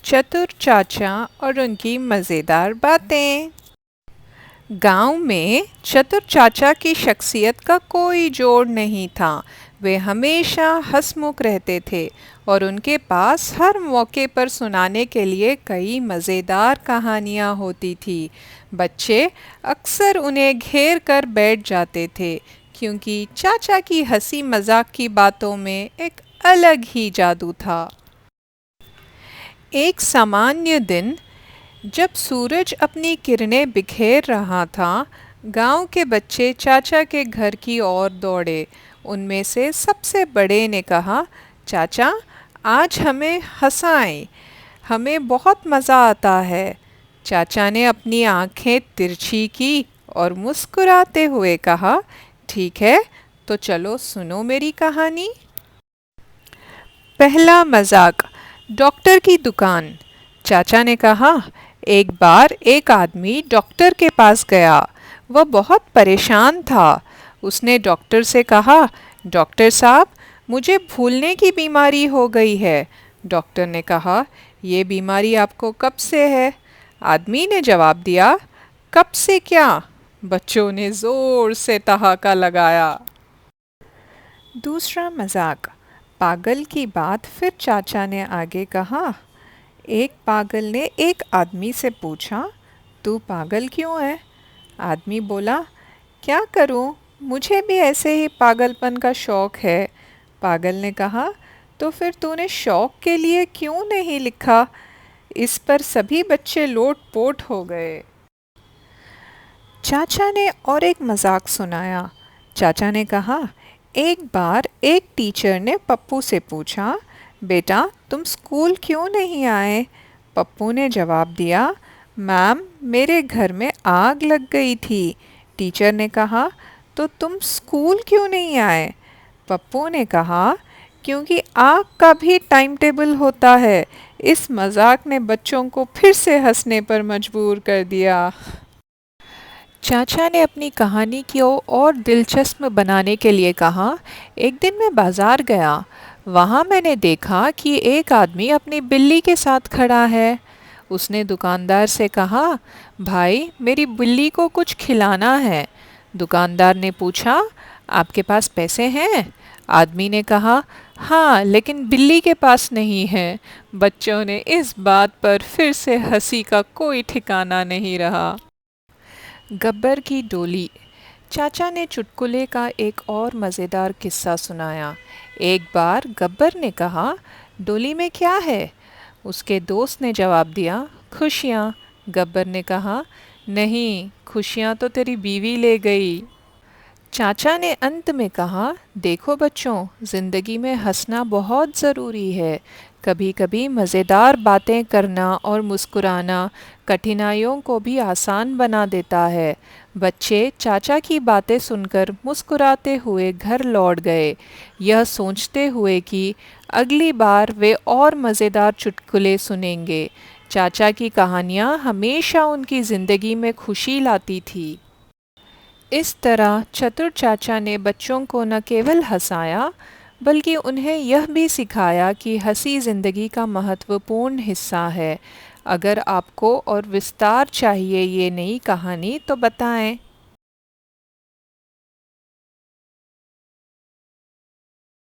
चतुर चाचा और उनकी मज़ेदार बातें। गांव में चतुर चाचा की शख्सियत का कोई जोड़ नहीं था। वे हमेशा हंसमुख रहते थे और उनके पास हर मौके पर सुनाने के लिए कई मज़ेदार कहानियाँ होती थी। बच्चे अक्सर उन्हें घेर कर बैठ जाते थे क्योंकि चाचा की हंसी मजाक की बातों में एक अलग ही जादू था। एक सामान्य दिन जब सूरज अपनी किरणें बिखेर रहा था, गांव के बच्चे चाचा के घर की ओर दौड़े। उनमें से सबसे बड़े ने कहा, चाचा, आज हमें हंसाएं, हमें बहुत मज़ा आता है। चाचा ने अपनी आंखें तिरछी की और मुस्कुराते हुए कहा, ठीक है, तो चलो सुनो मेरी कहानी। पहला मजाक, डॉक्टर की दुकान। चाचा ने कहा, एक बार एक आदमी डॉक्टर के पास गया। वह बहुत परेशान था। उसने डॉक्टर से कहा, डॉक्टर साहब, मुझे भूलने की बीमारी हो गई है। डॉक्टर ने कहा, ये बीमारी आपको कब से है? आदमी ने जवाब दिया, कब से क्या? बच्चों ने जोर से ठहाका लगाया। दूसरा मजाक, पागल की बात। फिर चाचा ने आगे कहा, एक पागल ने एक आदमी से पूछा, तू पागल क्यों है? आदमी बोला, क्या करूं, मुझे भी ऐसे ही पागलपन का शौक है। पागल ने कहा, तो फिर तूने शौक के लिए क्यों नहीं लिखा? इस पर सभी बच्चे लोट-पोट हो गए। चाचा ने और एक मजाक सुनाया। चाचा ने कहा, एक बार एक टीचर ने पप्पू से पूछा, बेटा तुम स्कूल क्यों नहीं आए? पप्पू ने जवाब दिया, मैम मेरे घर में आग लग गई थी। टीचर ने कहा, तो तुम स्कूल क्यों नहीं आए? पप्पू ने कहा, क्योंकि आग का भी टाइम टेबल होता है। इस मजाक ने बच्चों को फिर से हंसने पर मजबूर कर दिया। चाचा ने अपनी कहानी को और दिलचस्प बनाने के लिए कहा, एक दिन मैं बाजार गया। वहाँ मैंने देखा कि एक आदमी अपनी बिल्ली के साथ खड़ा है। उसने दुकानदार से कहा, भाई मेरी बिल्ली को कुछ खिलाना है। दुकानदार ने पूछा, आपके पास पैसे हैं? आदमी ने कहा, हाँ लेकिन बिल्ली के पास नहीं है। बच्चों ने इस बात पर फिर से हंसी का कोई ठिकाना नहीं रहा। गब्बर की डोली। चाचा ने चुटकुले का एक और मज़ेदार किस्सा सुनाया। एक बार गब्बर ने कहा, डोली में क्या है? उसके दोस्त ने जवाब दिया, खुशियाँ। गब्बर ने कहा, नहीं, खुशियाँ तो तेरी बीवी ले गई। चाचा ने अंत में कहा, देखो बच्चों, ज़िंदगी में हंसना बहुत ज़रूरी है। कभी कभी मज़ेदार बातें करना और मुस्कुराना कठिनाइयों को भी आसान बना देता है। बच्चे चाचा की बातें सुनकर मुस्कुराते हुए घर लौट गए, यह सोचते हुए कि अगली बार वे और मज़ेदार चुटकुले सुनेंगे। चाचा की कहानियाँ हमेशा उनकी ज़िंदगी में खुशी लाती थी। इस तरह चतुर चाचा ने बच्चों को न केवल हंसाया बल्कि उन्हें यह भी सिखाया कि हंसी ज़िंदगी का महत्वपूर्ण हिस्सा है। अगर आपको और विस्तार चाहिए ये नई कहानी तो बताएं।